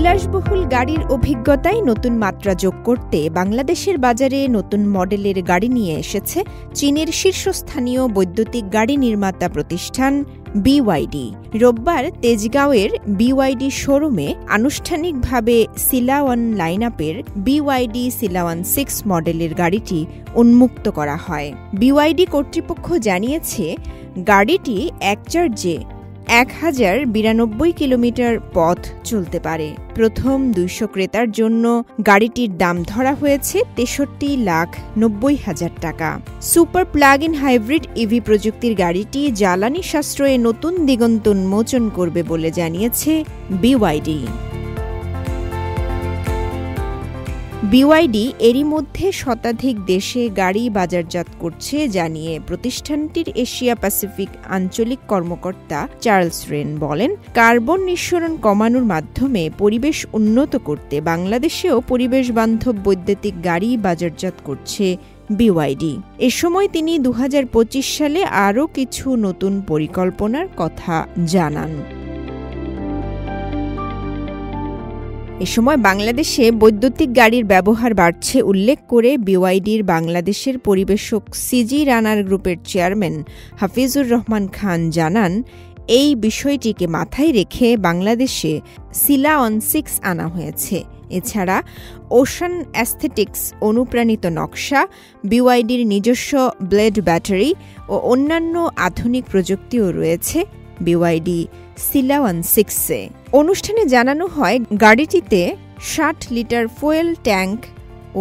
বিলাসবহুল গাড়ির অভিজ্ঞতায় নতুন মাত্রা যোগ করতে বাংলাদেশের বাজারে নতুন মডেলের গাড়ি নিয়ে এসেছে চীনের শীর্ষস্থানীয় বৈদ্যুতিক গাড়ি নির্মাতা প্রতিষ্ঠান BYD। রোববার তেজগাঁওয়ের BYD শোরুমে আনুষ্ঠানিকভাবে সিলাওয়ান লাইনআপের BYD সিলাওয়ান 6 মডেলের গাড়িটি উন্মুক্ত করা হয়। BYD কর্তৃপক্ষ জানিয়েছে, গাড়িটি এক চার্জে 1092 কিলোমিটার পথ চলতে পারে। প্রথম 200 ক্রেতার জন্য গাড়িটির দাম ধরা হয়েছে 63,90,000 টাকা। Super plug in hybrid EV প্রযুক্তির গাড়িটি জ্বালানি সাশ্রয়ে নতুন দিগন্ত উন্মোচন করবে বলে জানিয়েছে BYD। BYD এরই মধ্যে শতাধিক দেশে গাড়ি বাজারজাত করছে জানিয়ে প্রতিষ্ঠানটির এশিয়া প্যাসিফিক আঞ্চলিক কর্মকর্তা চার্লস রেন বলেন, কার্বন নিঃসরণ কমানোর মাধ্যমে পরিবেশ উন্নত করতে বাংলাদেশেও পরিবেশ বান্ধব বৈদ্যুতিক গাড়ি বাজারজাত করছে BYD। এ সময় তিনি 2025 সালে আরও কিছু নতুন পরিকল্পনার কথা জানান। এ সময় বাংলাদেশে বৈদ্যুতিক গাড়ির ব্যবহার বাড়ছে উল্লেখ করে BYDর বাংলাদেশের পরিবেশক সিজি রানার গ্রুপের চেয়ারম্যান হাফিজুর রহমান খান জানান, এই বিষয়টিকে মাথায় রেখে বাংলাদেশে সিলাওয়ান 6 আনা হয়েছে। এছাড়া ওশান অ্যাস্থেটিক্স অনুপ্রাণিত নকশা, BYDর নিজস্ব ব্লেড ব্যাটারি ও অন্যান্য আধুনিক প্রযুক্তিও রয়েছে BYD সিলাওয়ান 6-এ। অনুষ্ঠানে জানানো হয়, গাড়িটিতে 60 লিটার ফুয়েল ট্যাঙ্ক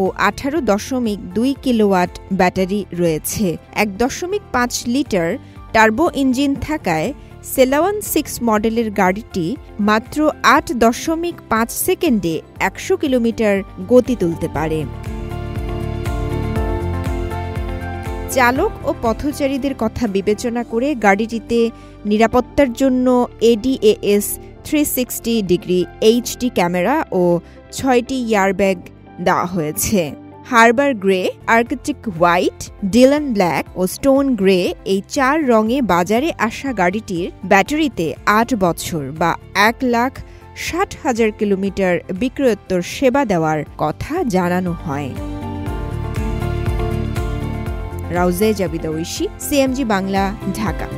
ও 18.2 কিলোওয়াট ব্যাটারি রয়েছে। 1.5 লিটার টার্বো ইঞ্জিন থাকায় সিলাওয়ান 6 মডেলের গাড়িটি মাত্র 8.5 সেকেন্ডে 100 কিলোমিটার গতি তুলতে পারে। চালক ও পথচারীদের কথা বিবেচনা করে গাড়িটিতে নিরাপত্তার জন্য ADAS 360 ডিগ্রি HD ক্যামেরা ও 6টি এয়ারব্যাগ দেওয়া হয়েছে। Harbour grey, arctic white, Dylan black ও স্টোন গ্রে এই 4 রঙে বাজারে আসা গাড়িটির ব্যাটারিতে 8 বছর বা 1,60,000 কিলোমিটার বিক্রয়োত্তর সেবা দেওয়ার কথা জানানো হয়। রাউজে জাবিদা ঐশী, CMG বাংলা, ঢাকা।